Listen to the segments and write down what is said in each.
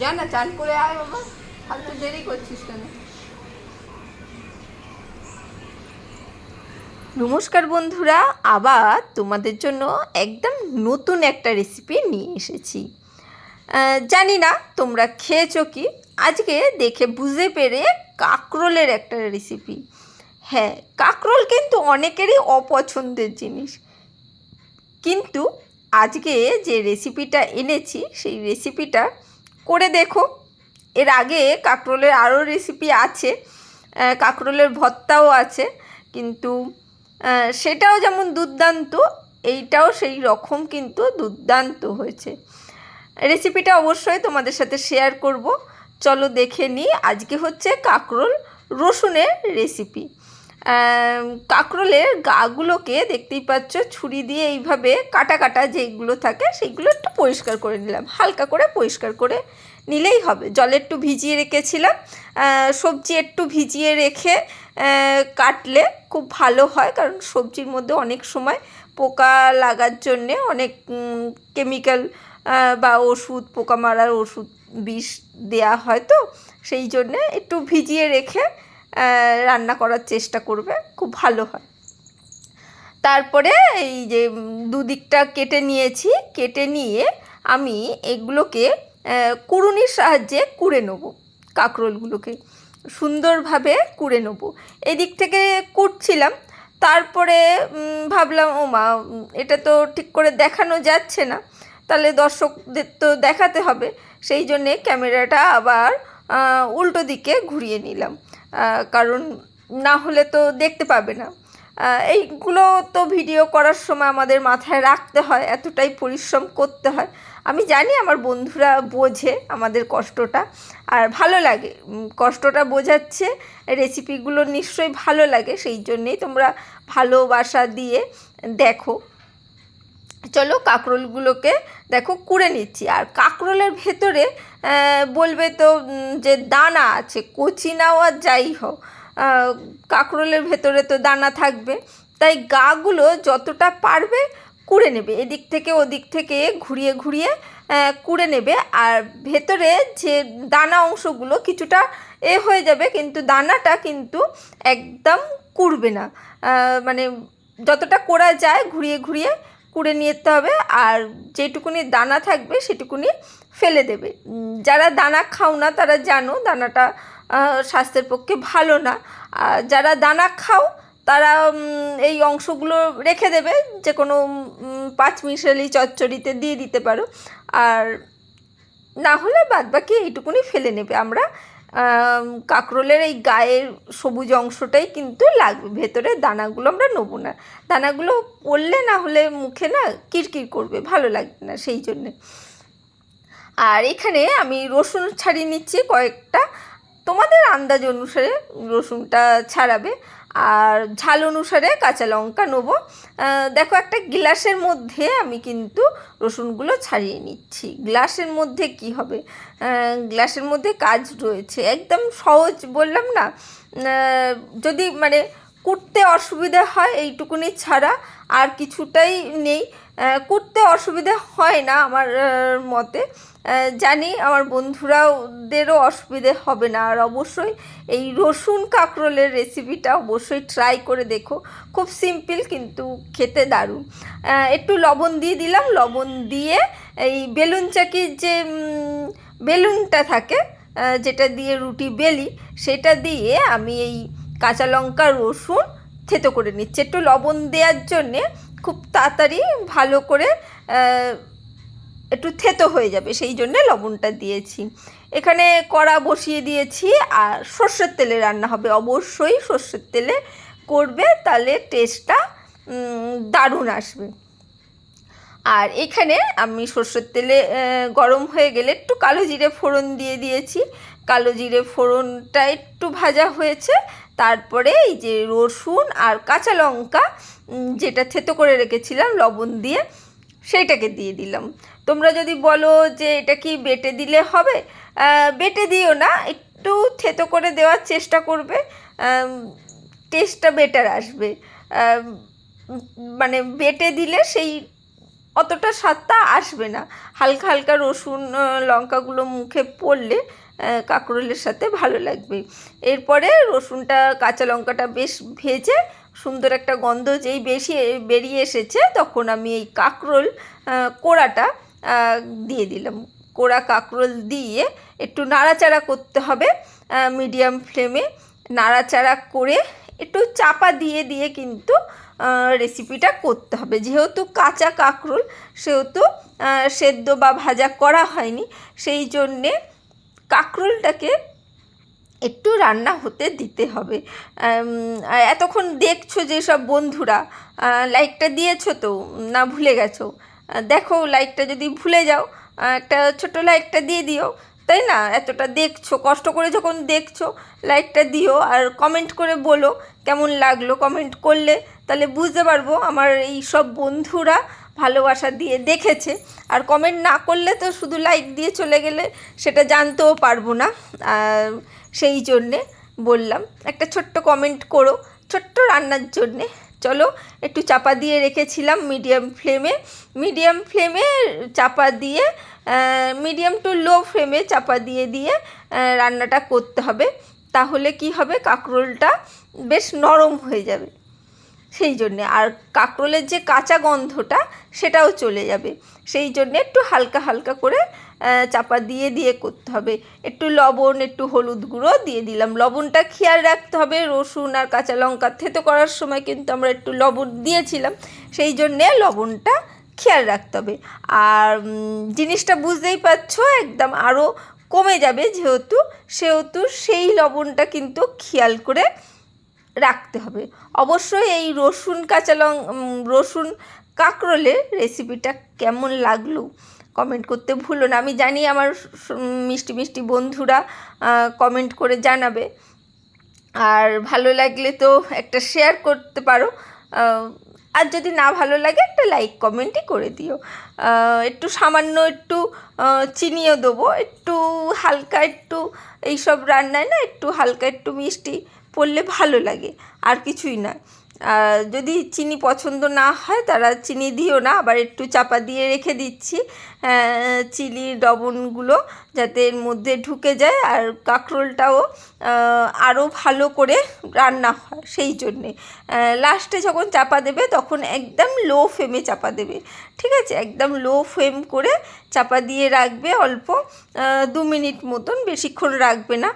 যা না, চান করে আয় বাবা, ফালতু দেরি করছিস কেন? নমস্কার বন্ধুরা, আবার তোমাদের জন্য একদম নতুন একটা রেসিপি নিয়ে এসেছি। জানি না তোমরা খেয়েছো কি, আজকে দেখে বুঝতে পেরে কাঁকরোলের একটা রেসিপি। হ্যাঁ, কাঁকরোল কিন্তু অনেকেরই অপছন্দের জিনিস, কিন্তু আজকে যে রেসিপিটা এনেছি সেই রেসিপিটা করে দেখো। এর আগে কাঁকরোলের আরও রেসিপি আছে, কাঁকরোলের ভর্তাও আছে, কিন্তু সেটাও যেমন দুর্দান্ত, এইটাও সেই রকম কিন্তু দুর্দান্ত হয়েছে। রেসিপিটা অবশ্যই তোমাদের সাথে শেয়ার করব। চলো দেখে নিই। আজকে হচ্ছে কাঁকরোল রসুনের রেসিপি। কাঁকরোলের গাগুলোকে দেখতেই পাচ্ছ, ছুরি দিয়ে এইভাবে কাটা কাটা যেগুলো থাকে সেইগুলো একটু পরিষ্কার করে নিলাম, হালকা করে পরিষ্কার করে নিলেই হবে। জলে একটু ভিজিয়ে রেখেছিলাম। সবজি একটু ভিজিয়ে রেখে কাটলে খুব ভালো হয়, কারণ সবজির মধ্যে অনেক সময় পোকা লাগার জন্যে অনেক কেমিক্যাল বা ওষুধ, পোকা মারার ওষুধ, বিষ দেয়া হয়, তো সেই জন্যে একটু ভিজিয়ে রেখে রান্না করার চেষ্টা করবে, খুব ভালো হয়। তারপরে এই যে দুদিকটা কেটে নিয়েছি, কেটে নিয়ে আমি এগুলোকে কুড়ুনির সাহায্যে কুড়ে নেব। কাঁকরোলগুলোকে সুন্দরভাবে কুড়ে নেব। এদিক থেকে কুটছিলাম, তারপরে ভাবলাম ও মা, এটা তো ঠিক করে দেখানো যাচ্ছে না, তাহলে দর্শকদের তো দেখাতে হবে, সেই জন্যে ক্যামেরাটা আবার উল্টো দিকে ঘুরিয়ে নিলাম, কারণ না হলে তো দেখতে পাবে না। এইগুলো তো ভিডিও করার সময় আমাদের মাথায় রাখতে হয়, এতটাই পরিশ্রম করতে হয়। আমি জানি আমার বন্ধুরা বোঝে আমাদের কষ্টটা, আর ভালো লাগে, কষ্টটা বোঝাচ্ছে, রেসিপিগুলো নিশ্চয়ই ভালো লাগে, সেই জন্যেই তোমরা ভালোবাসা দিয়ে দেখো। চলো কাঁকরোলগুলোকে দেখো কুড়ে নিচ্ছি। আর কাঁকরোলের ভেতরে বলবে তো যে দানা আছে, কচি নাও আর যাই হোক, কাঁকরোলের ভেতরে তো দানা থাকবে, তাই গাগুলো যতটা পারবে কুড়ে নেবে, এদিক থেকে ওদিক থেকে ঘুরিয়ে ঘুরিয়ে কুড়ে নেবে। আর ভেতরে যে দানা অংশগুলো কিছুটা হয়ে যাবে, কিন্তু দানাটা কিন্তু একদম কুড়বে না, মানে যতটা করা যায় ঘুরিয়ে ঘুরিয়ে কুড়ে নিতে হবে। আর যেটুকুনি দানা থাকবে সেটুকুনি ফেলে দেবে। যারা দানা খাও না তারা জানো দানাটা স্বাস্থ্যের পক্ষে ভালো না। আর যারা দানা খাও তারা এই অংশগুলো রেখে দেবে, যে কোনো পাঁচমিশালি চচ্চড়িতে দিয়ে দিতে পারো, আর না হলে বাদবাকি এইটুকুনি ফেলে নেবে। আমরা কাঁকরোলের এই গায়ের সবুজ অংশটাই কিন্তু লাগবে, ভেতরে দানাগুলো আমরা নেবো না। দানাগুলো পড়লে না হলে মুখে না কিরকির করবে, ভালো লাগবে না, সেই জন্যে। আর এখানে আমি রসুন ছাড়িয়ে নিচ্ছি কয়েকটা, তোমাদের আন্দাজ অনুসারে রসুনটা ছাড়াবে, আর ঝাল অনুসারে কাঁচা লঙ্কা নেবো। দেখো একটা গ্লাসের মধ্যে আমি কিন্তু রসুনগুলো ছাড়িয়ে নিচ্ছি। গ্লাসের মধ্যে কি হবে, গ্লাসের মধ্যে কাজ রয়েছে, একদম সহজ বললাম না। যদি মানে কুটতে অসুবিধা হয় এইটুকুনি ছাড়া আর কিছুটাই নেই, কুটতে অসুবিধা হয় না আমার মতে। জানি আমার বন্ধুরাদেরও অসুবিধে হবে না। আর অবশ্যই এই রসুন কাঁকরোলের রেসিপিটা অবশ্যই ট্রাই করে দেখো, খুব সিম্পল কিন্তু খেতে দারুণ। একটু লবণ দিয়ে দিলাম, লবণ দিয়ে এই বেলুন চাকির যে বেলুনটা থাকে, যেটা দিয়ে রুটি বেলি, সেটা দিয়ে আমি এই কাঁচা লঙ্কা রসুন থেতো করে নিচ্ছি। একটু লবণ দেওয়ার জন্যে খুব তাড়াতাড়ি ভালো করে একটু থেতো হয়ে যাবে, সেই জন্যে লবণটা দিয়েছি। এখানে কড়া বসিয়ে দিয়েছি, আর সর্ষের তেলে রান্না হবে, অবশ্যই সর্ষের তেলে করবে, তাহলে টেস্টটা দারুণ আসবে। আর এখানে আমি সর্ষের তেলে গরম হয়ে গেলে একটু কালো জিরে ফোড়ন দিয়ে দিয়েছি। কালো জিরে ফোড়নটা একটু ভাজা হয়েছে, তারপরে এই যে রসুন আর কাঁচা লঙ্কা যেটা থেতো করে রেখেছিলাম লবণ দিয়ে, সেইটাকে দিয়ে দিলাম। তোমরা যদি বলো যে এটা কি বেটে দিলে হবে, বেটে দিও না, একটু থেতো করে দেওয়ার চেষ্টা করবে, টেস্টটা বেটার আসবে। মানে বেটে দিলে সেই অতটা স্বাদটা আসবে না। হালকা হালকা রসুন লঙ্কাগুলো মুখে পড়লে কাঁকরোলের সাথে ভালো লাগবে। এরপরে রসুনটা কাঁচা লঙ্কাটা বেশ ভেজে সুন্দর একটা গন্ধ যেই বেশি বেরিয়ে এসেছে, তখন আমি এই কাঁকরোল কোড়াটা দিয়ে দিলাম। কোড়া কাঁকরোল দিয়ে একটু নাড়াচাড়া করতে হবে মিডিয়াম ফ্লেমে। নাড়াচাড়া করে একটু চাপা দিয়ে দিয়ে কিন্তু রেসিপিটা করতে হবে। যেহেতু কাঁচা কাঁকরোল, সেহেতু সেদ্ধ বা ভাজা করা হয়নি, সেই জন্যে কাঁকরোলটাকে একটু রান্না হতে দিতে হবে। এতক্ষণ দেখছো যেসব বন্ধুরা, লাইকটা দিয়েছো তো না ভুলে গেছো? দেখো, লাইকটা যদি ভুলে যাও একটা ছোটো লাইকটা দিয়ে দিও, তাই না? এতটা দেখছো, কষ্ট করে যখন দেখছো লাইকটা দিও, আর কমেন্ট করে বলো কেমন লাগলো। কমেন্ট করলে তাহলে বুঝতে পারবো আমার এই সব বন্ধুরা ভালোবাসা দিয়ে দেখেছে। আর কমেন্ট না করলে তো শুধু লাইক দিয়ে চলে গেলে সেটা জানতেও পারবো না। সেই জন্যে বললাম একটা ছোট্ট কমেন্ট করো ছোট্ট রান্নার জন্যে। চলো, একটু চাপা দিয়ে রেখেছিলাম মিডিয়াম ফ্লেমে চাপা দিয়ে, মিডিয়াম টু লো ফ্লেমে চাপা দিয়ে দিয়ে রান্নাটা করতে হবে। তাহলে কি হবে, কাঁকরোলটা বেশ নরম হয়ে যাবে। সেই জন্যে আর কাঁকরোলের যে কাঁচা গন্ধটা সেটাও চলে যাবে। সেই জন্যে একটু হালকা হালকা করে চাপা দিয়ে দিয়ে করতে হবে। একটু লবণ, একটু হলুদ গুঁড়ো দিয়ে দিলাম। লবণটা খেয়াল রাখতে হবে, রসুন আর কাঁচা লঙ্কা থেতো করার সময় কিন্তু আমরা একটু লবণ দিয়েছিলাম, সেই জন্যে লবণটা খেয়াল রাখতে হবে। আর জিনিসটা বুঝতেই পারছো একদম আরও কমে যাবে সেহেতু সেই লবণটা কিন্তু খেয়াল করে রাখতে হবে। অবশ্যই এই রসুন কাঁকরোলের রেসিপিটা কেমন লাগলো কমেন্ট করতে ভুলো না। আমি জানি আমার মিষ্টি মিষ্টি বন্ধুরা কমেন্ট করে জানাবে। আর ভালো লাগলে তো একটা শেয়ার করতে পারো, আর যদি না ভালো লাগে একটা লাইক কমেন্টই করে দিও। একটু সামান্য একটু চিনিও দেবো, একটু হালকা, একটু এইসব রান্নায় না একটু হালকা একটু মিষ্টি পড়লে ভালো লাগে, আর কিছুই না। যদি চিনি পছন্দ না হয় তারা চিনি দিও না। আবার একটু চাপা দিয়ে রেখে দিচ্ছি চিনির লবণগুলো যাতে এর মধ্যে ঢুকে যায় আর কাঁকরোলটাও আরও ভালো করে রান্না হয়। সেই জন্যে লাস্টে যখন চাপা দেবে তখন একদম লো ফ্লেমে চাপা দেবে, ঠিক আছে? একদম লো ফ্লেম করে চাপা দিয়ে রাখবে অল্প 2 মিনিট মতন, বেশিক্ষণ রাখবে না।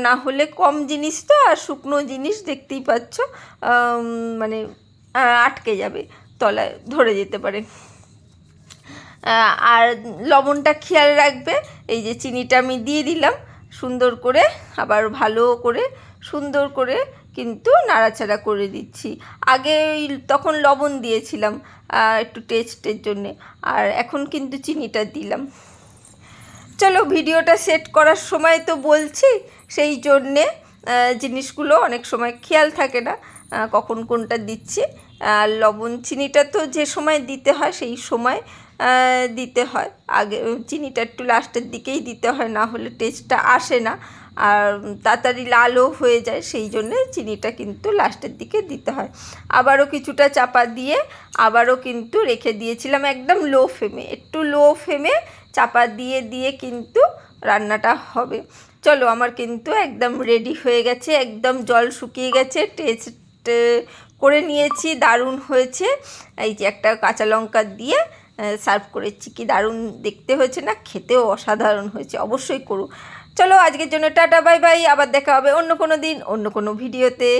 না হলে কম জিনিস তো, আর শুকনো জিনিস দেখতেই পাচ্ছ, মানে আটকে যাবে, তলায় ধরে যেতে পারে। আর লবণটা খেয়াল রাখবে। এই যে চিনিটা আমি দিয়ে দিলাম সুন্দর করে, আবার ভালো করে সুন্দর করে কিন্তু নাড়াচাড়া করে দিচ্ছি। আগে তখন লবণ দিয়েছিলাম একটু টেস্টের জন্যে, আর এখন কিন্তু চিনিটা দিলাম। চলো, ভিডিওটা সেট করার সময় তো বলছি, সেই জন্যে জিনিসগুলো অনেক সময় খেয়াল থাকে না কখন কোনটা দিচ্ছি। আর লবণ চিনিটা তো যে সময় দিতে হয় সেই সময় দিতে হয়। আগে চিনিটা একটু লাস্টের দিকেই দিতে হয়, না হলে টেস্টটা আসে না, আর তাড়াতাড়ি লালও হয়ে যায়। সেই জন্যে চিনিটা কিন্তু লাস্টের দিকে দিতে হয়। আবারও কিছুটা চাপা দিয়ে আবারও কিন্তু রেখে দিয়েছিলাম একদম লো ফ্লেমে। একটু লো ফ্লেমে চাপা দিয়ে দিয়ে কিন্তু রান্নাটা হবে। চলো, আমার কিন্তু একদম রেডি হয়ে গেছে, একদম জল শুকিয়ে গেছে, টেস্ট করে নিয়েছি, দারুণ হয়েছে। এই যে একটা কাঁচা লঙ্কা দিয়ে সার্ভ করেছি, কি দারুণ দেখতে হয়েছে না? খেতেও অসাধারণ হয়েছে, অবশ্যই করো। চলো, আজকের জন্য টাটা, বাই বাই। আবার দেখা হবে অন্য কোনো দিন অন্য কোনো ভিডিওতে।